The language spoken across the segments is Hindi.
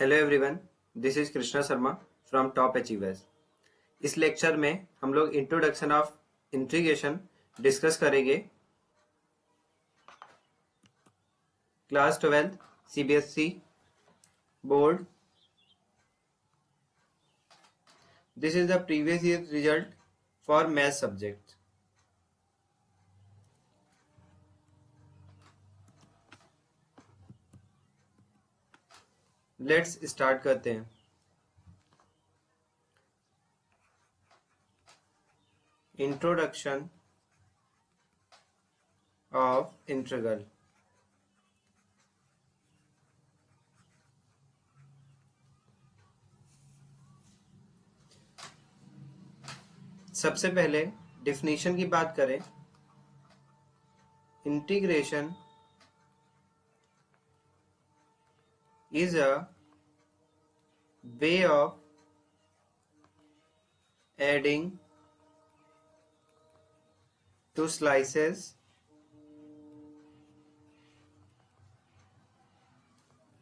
Hello everyone, this is Krishna Sharma from top achievers. इस लेक्चर में हम लोग इंट्रोडक्शन ऑफ इंटीग्रेशन डिस्कस करेंगे। Class 12 CBSE board. This is the previous year result for math subject. Let's start करते हैं। Introduction of integral. सबसे पहले डिफिनीशन की बात करें। Integration is a way of adding two slices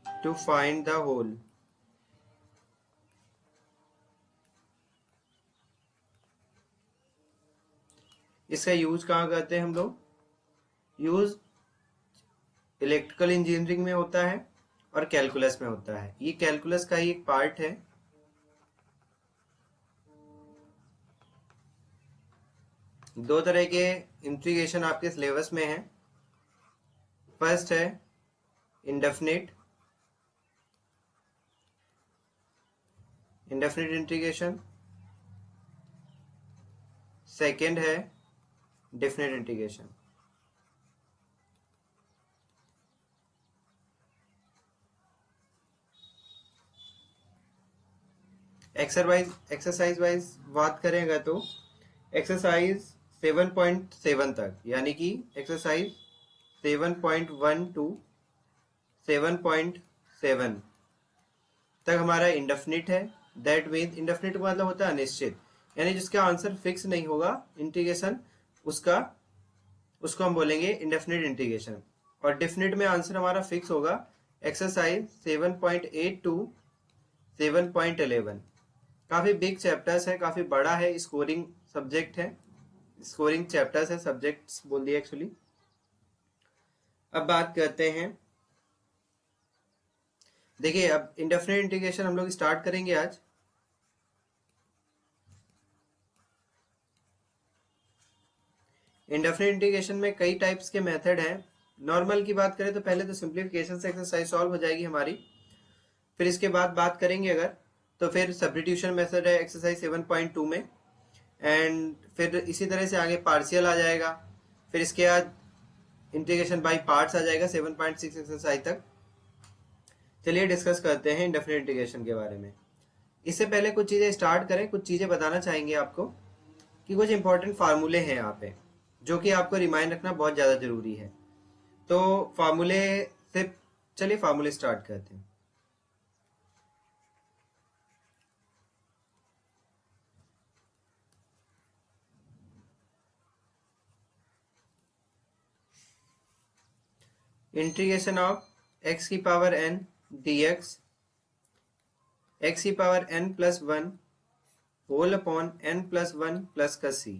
to find the whole. इसका यूज कहाँ करते हैं हम लोग? यूज इलेक्ट्रिकल इंजीनियरिंग में होता है और कैलकुलस में होता है। ये कैलकुलस का ही एक पार्ट है। दो तरह के इंटीग्रेशन आपके सिलेबस में है। फर्स्ट है इंडेफिनिट इंटीग्रेशन, सेकेंड है डेफिनेट इंटीग्रेशन। एक्सरसाइज वाइज बात करेंगे तो एक्सरसाइज 7.7 तक, यानी कि एक्सरसाइज 7.1 टू 7.7 तक हमारा इंडेफिनिट है। दैट मीन इंडेफिनिट का मतलब होता है अनिश्चित, यानी जिसका आंसर फिक्स नहीं होगा इंटीग्रेशन उसको हम बोलेंगे इंडेफिनिट इंटीग्रेशन। और डेफिनिट में आंसर हमारा फिक्स होगा। एक्सरसाइज 7.8 टू 7.11 काफी बिग चैप्टर्स है, काफी बड़ा है, स्कोरिंग सब्जेक्ट है, स्कोरिंग चैप्टर्स है, सब्जेक्ट्स बोल दिया एक्चुअली। अब बात करते हैं, देखिए अब इंडेफिनिट इंटीग्रेशन हम लोग स्टार्ट करेंगे आज। इंडेफिनिट इंटीग्रेशन में कई टाइप्स के मेथड हैं। नॉर्मल की बात करें तो पहले तो सिंप्लीफिकेशन से एक्सरसाइज सॉल्व हो जाएगी हमारी। फिर इसके बाद बात करेंगे अगर तो फिर सब्स्टिट्यूशन मेथड है एक्सरसाइज 7.2 में, एंड फिर इसी तरह से आगे पार्शियल आ जाएगा। फिर इसके बाद इंटीग्रेशन बाय पार्ट्स आ जाएगा 7.6 एक्सरसाइज तक। चलिए डिस्कस करते हैं इंडेफिनिट इंटीग्रेशन के बारे में। इससे पहले कुछ चीजें स्टार्ट करें, कुछ चीजें बताना चाहेंगे आपको कि कुछ इंपॉर्टेंट फार्मूले हैं यहाँ पे जो कि आपको रिमाइंड रखना बहुत ज्यादा जरूरी है। तो फार्मूले से चलिए फार्मूले स्टार्ट करते हैं। इंटीग्रेशन ऑफ x की पावर n dx x की power n plus 1 whole upon n plus 1 plus का c।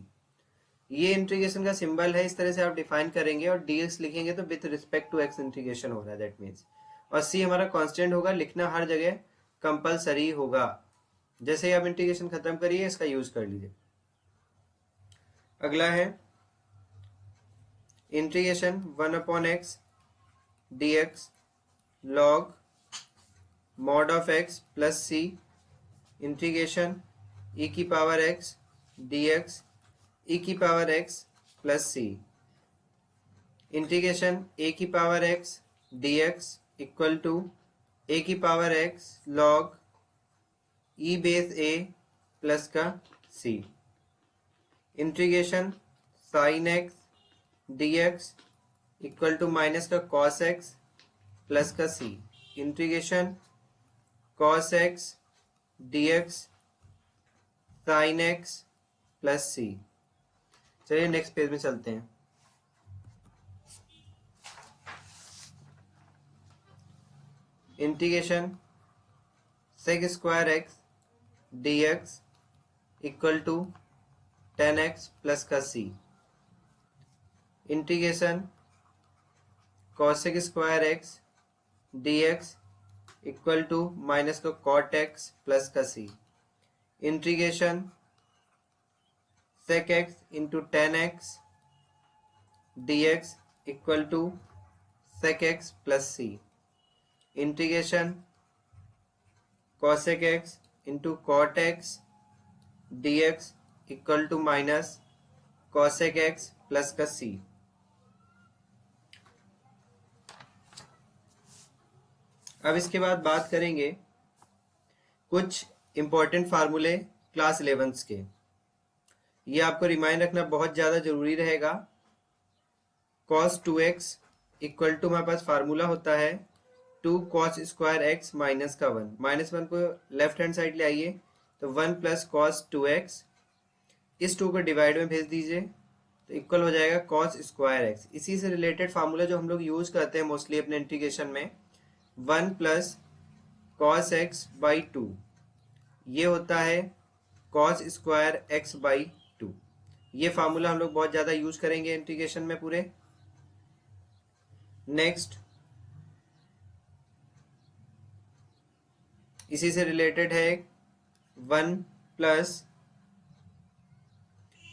ये इंटीग्रेशन का सिंबल है, इस तरह से आप डिफाइन करेंगे और dx लिखेंगे तो with respect to x integration हो रहा है, दैट मीन्स। और c हमारा कांस्टेंट होगा, लिखना हर जगह कंपलसरी होगा। जैसे ही आप इंटीग्रेशन खत्म करिए इसका यूज कर लीजिए। अगला है integration 1 upon x dx log mod of x plus c integration e की पावर x dx e की power x plus c integration a की power x dx equal to a की power x log e base a plus का c integration sin x dx equal to minus का cos x प्लस का c integration cos x dx sin x plus c। चलिए नेक्स्ट पेज में चलते हैं। Integration sec square x d x equal to 10x plus का c, integration cosec square x d x equal to minus का कॉट एक्स प्लस का c, integration sec x into 10x d x equal to sec x plus c, integration cosec x into cot x d x equal to minus cosec x plus का c। अब इसके बाद बात करेंगे कुछ इंपॉर्टेंट फार्मूले क्लास 11 के। ये आपको रिमाइंड रखना बहुत ज़्यादा जरूरी रहेगा। cos 2x इक्वल टू हमारे पास फार्मूला होता है 2 cos स्क्वायर एक्स माइनस का 1, माइनस 1 को लेफ्ट हैंड साइड ले आइए तो 1 प्लस cos 2x, इस 2 को डिवाइड में भेज दीजिए तो इक्वल हो जाएगा cos स्क्वायर एक्स। इसी से रिलेटेड फार्मूला जो हम लोग यूज करते हैं मोस्टली अपने इंटीग्रेशन में 1 प्लस cos x बाई 2, ये होता है cos स्क्वायर एक्स बाई 2। ये फार्मूला हम लोग बहुत ज़्यादा यूज करेंगे इंटीग्रेशन में पूरे। नेक्स्ट इसी से रिलेटेड है 1 प्लस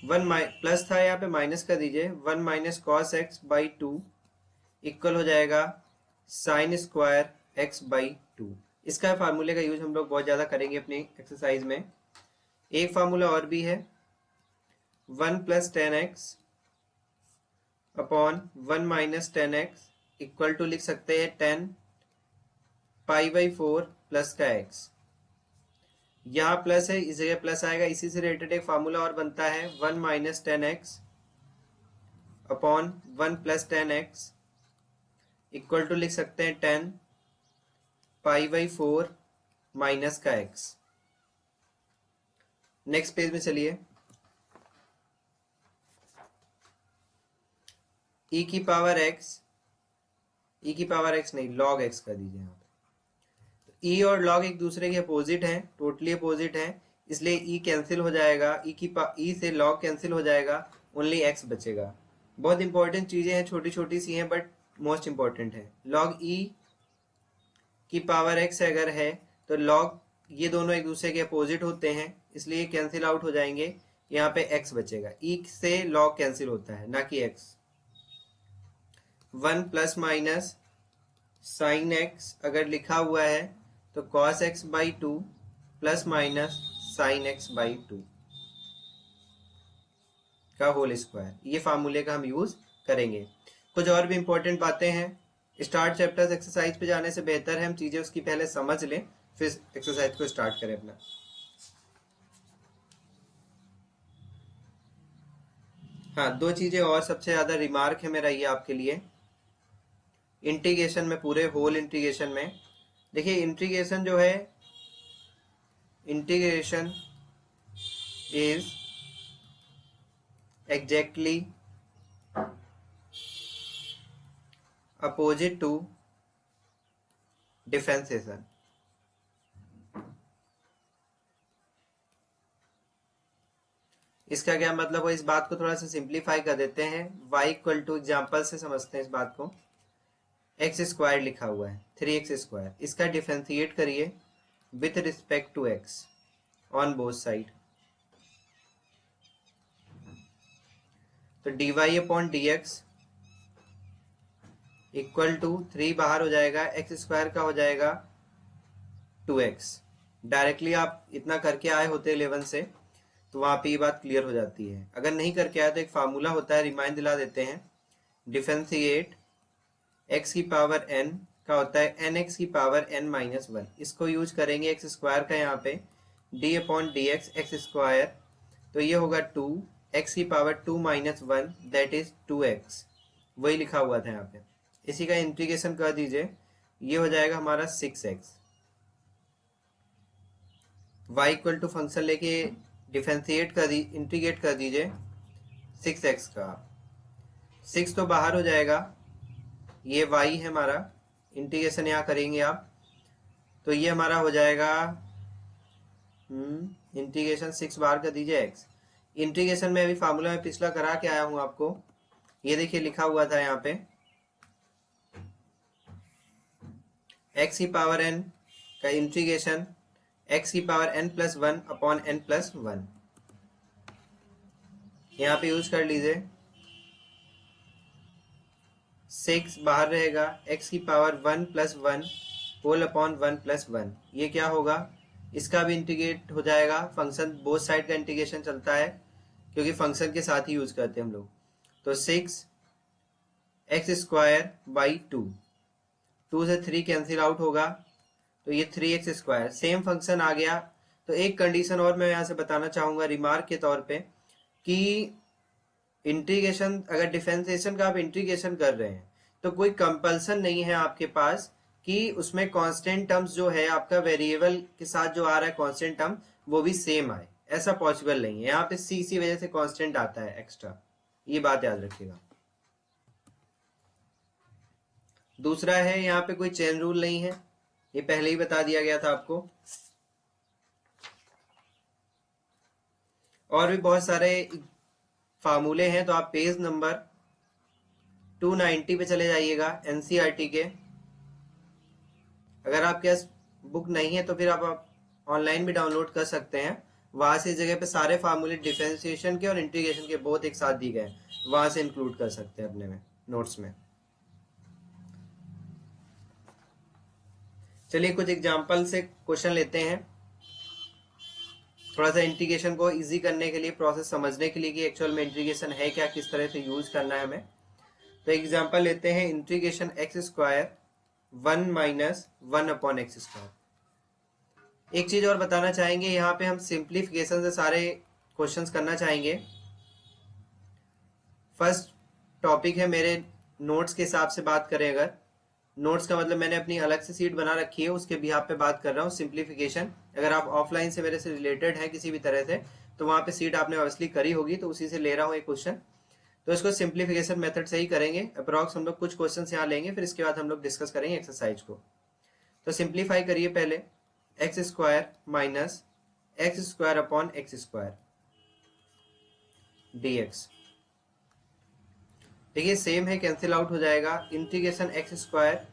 1 प्लस था यहाँ पे माइनस कर दीजिए 1 minus cos x by 2 equal हो जाएगा साइन स्क्वायर एक्स बाई 2। इसका फार्मूले का यूज हम लोग बहुत ज़्यादा करेंगे अपनी एक्सरसाइज में। एक फार्मूला और भी है 1 plus 10x upon 1 minus 10x equal to लिख सकते हैं 10 पाई बाई 4 प्लस का x। यहाँ प्लस है, इस जगह प्लस आएगा। इसी से रिलेटेड एक फार्मूला और बनता है 1 minus 10x upon 1 plus 10x equal to लिख सकते हैं 10 पाई बाई 4 माइनस का x। नेक्स्ट पेज में चलिए। e की पावर x नहीं log x कर दीजिए यहाँ पे। e और log एक दूसरे के अपोजिट हैं, टोटली अपोजिट हैं, इसलिए e कैंसिल हो जाएगा। e से log कैंसिल हो जाएगा, ओनली x बचेगा। बहुत इंपॉर्टेंट चीजें हैं, छोटी छोटी सी हैं बट मोस्ट इंपॉर्टेंट है। log e की पावर x अगर है तो log, ये दोनों एक दूसरे के अपोजिट होते हैं इसलिए कैंसिल आउट हो जाएंगे, यहाँ पे x बचेगा। e से log कैंसिल होता है ना कि x। 1 plus minus sine x अगर लिखा हुआ है तो cos x by 2 plus minus sine x by 2 का होल स्क्वायर, ये फार्मूले का हम यूज करेंगे। कुछ और भी इंपॉर्टेंट बातें हैं। स्टार्ट चैप्टर्स एक्सरसाइज पे जाने से बेहतर है हम चीजें उसकी पहले समझ लें फिर एक्सरसाइज को स्टार्ट करें अपना। हाँ, दो चीजें और सबसे ज्यादा रिमार्क है मेरा ये आपके लिए। इंटीग्रेशन में, पूरे होल इंटीग्रेशन में देखिए, इंटीग्रेशन जो है, integration is exactly opposite to differentiation. इसका क्या मतलब है, इस बात को थोड़ा सा सिंप्लीफाई कर देते हैं। y इक्वल टू, एग्जाम्पल से समझते हैं इस बात को। एक्स स्क्वायर लिखा हुआ है 3x स्क्वायर, इसका डिफरेंशिएट करिए with respect to x on both side. तो dy upon dx equal to 3 बाहर हो जाएगा, एक्स स्क्वायर का हो जाएगा 2x। डायरेक्टली आप इतना करके आए होते 11 से तो वहां पे ये बात क्लियर हो जाती है। अगर नहीं करके आए तो एक फार्मूला होता है, रिमाइंड दिला देते हैं। डिफरेंशिएट x की पावर n का होता है nx की पावर n माइनस 1। इसको यूज करेंगे एक्स स्क्वायर का यहाँ पे d upon D x x square, तो ये होगा 2 x की power 2 minus 1 that is 2x, वही लिखा हुआ था यहाँ पे। इसी का इंटीग्रेशन कर दीजिए, ये हो जाएगा हमारा 6x। y equal to function लेके डिफरेंशिएट कर दी, इंटीग्रेट कर दीजिए 6x का। 6 तो बाहर हो जाएगा, ये y है हमारा, इंटीग्रेशन यहाँ करेंगे आप तो ये हमारा हो जाएगा इंटीग्रेशन 6 बार कर दीजिए एक्स। इंटीग्रेशन में अभी फार्मूला में पिछला करा के आया हूं आपको, ये देखिए लिखा हुआ था यहाँ पे एक्स की पावर एन का इंटीग्रेशन एक्स की power n plus one upon n plus one, यहाँ पे यूज कर लीजिए। 6 बाहर रहेगा, एक्स की power 1 plus one whole upon 1 plus one, ये क्या होगा, इसका भी इंटीग्रेट हो जाएगा। फंक्शन बोथ साइड का इंटीग्रेशन चलता है क्योंकि फंक्शन के साथ ही यूज करते हैं हम लोग। तो 6 एक्स स्क्वायर बाई 2 से 3 कैंसिल आउट होगा, तो ये 3x स्क्वायर, सेम फंक्शन आ गया। तो एक कंडीशन और मैं यहाँ से बताना चाहूंगा रिमार्क के तौर पे कि इंटीग्रेशन, अगर डिफरेंशिएशन का आप इंटीग्रेशन कर रहे हैं तो कोई कंपल्सन नहीं है आपके पास कि उसमें कांस्टेंट टर्म्स जो है आपका वेरिएबल के साथ जो आ रहा है कांस्टेंट टर्म वो भी सेम आए, ऐसा पॉसिबल नहीं है। यहाँ पे सी इसी वजह से कांस्टेंट आता है एक्स्ट्रा, ये बात याद रखिएगा। दूसरा है यहाँ पे कोई चेन रूल नहीं है, ये पहले ही बता दिया गया था आपको। और भी बहुत सारे फार्मूले हैं, तो आप पेज नंबर 290 पे चले जाइएगा एनसीईआरटी के। अगर आपके पास बुक नहीं है तो फिर आप ऑनलाइन भी डाउनलोड कर सकते हैं, वहां से इस जगह पे सारे फार्मूले डिफरेंशिएशन के और इंटीग्रेशन के बहुत एक साथ दिए गए, वहां से इंक्लूड कर सकते हैं अपने में नोट्स में। चलिए कुछ एग्जांपल से क्वेश्चन लेते हैं, थोड़ा सा इंटीग्रेशन को इजी करने के लिए, प्रोसेस समझने के लिए कि एक्चुअल में इंटीग्रेशन है क्या, किस तरह से यूज करना है हमें। तो एग्जांपल लेते हैं integration x square 1 minus 1 upon x square. एक चीज और बताना चाहेंगे, यहाँ पे हम सिंप्लीफिकेशन से सारे क्वेश्चंस करना चाहेंगे। फर्स्ट टॉपिक है मेरे नोट्स के हिसाब से बात करें, अगर नोट्स का मतलब मैंने अपनी अलग से सीट बना रखी है, उसके बिहाफ पे बात कर रहा हूँ। सिंप्लीफिकेशन अगर आप ऑफलाइन से मेरे से रिलेटेड है किसी भी तरह से, तो वहां पे सीट आपने ऑब्वियसली करी होगी, तो उसी से ले रहा हूँ एक क्वेश्चन। तो इसको सिंप्लीफिकेशन मेथड से ही करेंगे। अप्रॉक्स हम लोग कुछ क्वेश्चन यहाँ लेंगे, फिर इसके बाद हम लोग डिस्कस करेंगे एक्सरसाइज को। तो सिंप्लीफाई करिए पहले, x square minus x square upon x square dx. देखिए सेम है, कैंसिल आउट हो जाएगा। इंटीग्रेशन एक्स स्क्वायर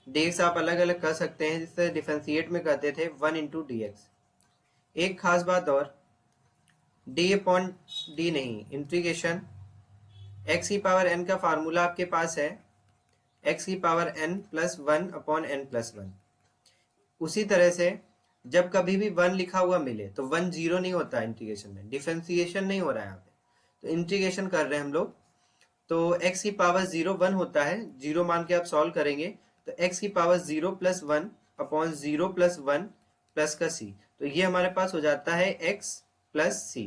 डीएक्स आप अलग अलग कर सकते हैं, जिससे डिफरेंशिएट में करते थे 1 इंटू डी एक्स। एक खास बात और, डी अपॉन डी नहीं, इंटीग्रेशन एक्स की पावर एन का फार्मूला आपके पास है एक्स की power n plus one upon n plus one. उसी तरह से जब कभी भी 1 लिखा हुआ मिले तो 1 0 नहीं होता इंटीग्रेशन में, डिफरेंशिएशन नहीं हो रहा है यहाँ पे, तो इंटीग्रेशन कर रहे हैं हम लोग। तो x की पावर 0 1 होता है, 0 मान के आप सॉल्व करेंगे तो x की power 0 plus 1 upon 0 plus 1 plus का c, तो ये हमारे पास हो जाता है x प्लस c।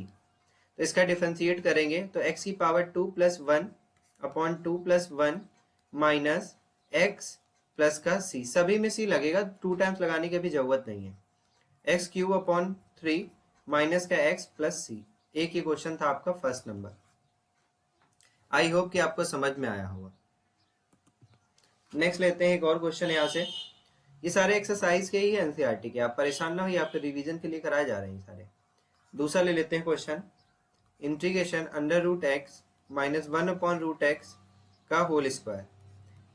तो इसका डिफरेंशिएट करेंगे तो x की power 2 plus 1 upon 2 plus 1 minus x plus का c, सभी में c लगेगा, 2 टाइम्स लगाने की भी जरूरत नहीं है। एक्स क्यूब अपॉन 3 माइनस का x प्लस c। एक ही क्वेश्चन था आपका फर्स्ट नंबर। आई होप कि आपको समझ में आया होगा। नेक्स्ट लेते हैं एक और क्वेश्चन यहाँ से। ये सारे एक्सरसाइज के ही है एनसीईआरटी के, आप परेशान ना होइए, आपके रिवीजन के लिए कराए जा रहे हैं सारे। दूसरा ले लेते हैं question, integration under root x minus 1 upon root x का होल स्क्वायर।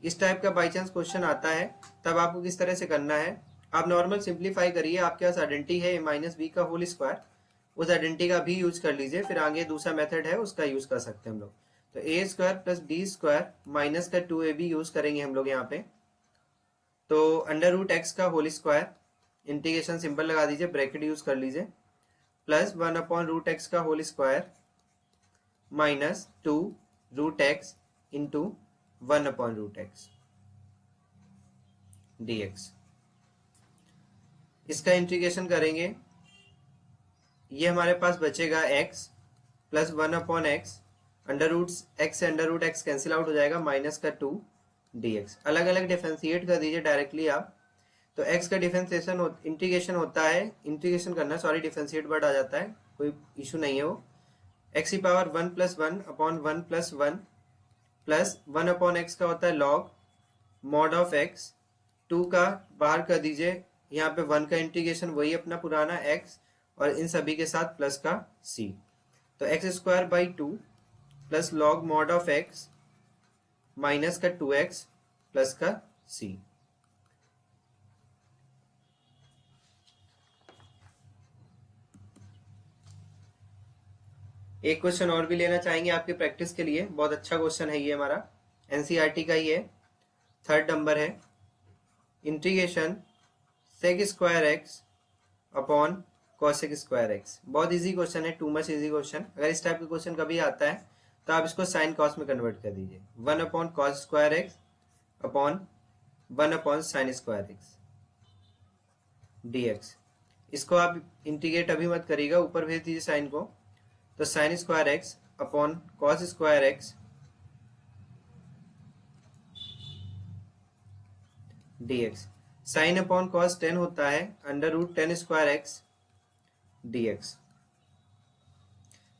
इस टाइप का बाई चांस क्वेश्चन आता है तब आपको किस तरह से करना है, आप नॉर्मल सिंप्लीफाई करिए। आपके पास आइडेंटिटी है a माइनस बी का होल स्क्वायर, उस आइडेंटिटी का भी यूज कर लीजिए, फिर आगे दूसरा मेथड है उसका यूज कर सकते हैं हम लोग। तो A square plus B square minus का 2ab यूज करेंगे हम लोग यहाँ पे। तो अंडर रूट एक्स का होल स्क्वायर, इंटीग्रेशन सिंबल लगा दीजिए, ब्रैकेट यूज कर लीजिए, प्लस 1 अपॉन रूट एक्स का whole square minus 2 root X into 1 upon root X dx। इसका इंटीग्रेशन करेंगे, ये हमारे पास बचेगा x plus 1 upon X, under root X से under root x cancel out हो जाएगा, माइनस का 2 dx। अलग अलग डिफरेंशिएट कर दीजिए डायरेक्टली आप। तो x का डिफरेंशिएशन इंटीग्रेशन होता है, इंटीग्रेशन करना, सॉरी डिफरेंशिएट वर्ड आ जाता है, कोई इशू नहीं है वो। x की power 1 plus 1 upon 1 plus 1 plus 1 upon x का होता है लॉग मॉड ऑफ x, 2 का बाहर कर दीजिए, यहाँ पे 1 का इंटीग्रेशन वही अपना पुराना x, और इन सभी के साथ प्लस का c। तो x square by 2 plus log mod of x minus का 2x प्लस का c। एक क्वेश्चन और भी लेना चाहेंगे आपके प्रैक्टिस के लिए, बहुत अच्छा क्वेश्चन है ये, हमारा एनसीईआरटी का ही है, 3rd नंबर है। Integration sec square x upon cosec square x. बहुत इजी क्वेश्चन है, टू मच इजी क्वेश्चन। अगर इस टाइप का क्वेश्चन कभी आता है तो आप इसको साइन कॉस में कन्वर्ट कर दीजिए। 1 upon cos square x upon 1 upon sine square x dx। इसको आप इंटीग्रेट अभी मत करिएगा, ऊपर भेज दीजिए साइन को। तो sine square x upon cos square x dx। Sine upon cos 10 होता है under root 10 square x dx।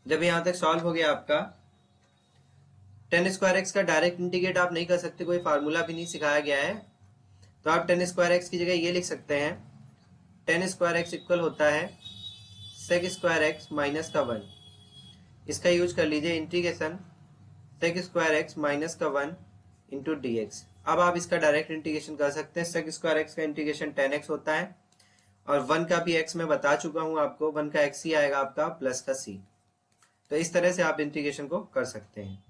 जब यहां तक सॉल्व हो गया आपका, 10 स्क्वायर एक्स का डायरेक्ट इंटीग्रेट आप नहीं कर सकते, कोई फार्मूला भी नहीं सिखाया गया है। तो आप 10 स्क्वायर एक्स की जगह ये लिख सकते हैं, 10 स्क्वायर एक्स इक्वल होता है सेक स्क्वायर एक्स माइनस का 1। इसका यूज कर लीजिए, integration sec square x minus का 1 इंटू डी एक्स। अब आप इसका डायरेक्ट इंटीग्रेशन कर सकते हैं। सेक स्क्वायर एक्स का इंटीग्रेशन 10x होता है और 1 का भी x मैं बता चुका हूं आपको, 1 का x ही आएगा आपका प्लस का c। तो इस तरह से आप इंटीग्रेशन को कर सकते हैं।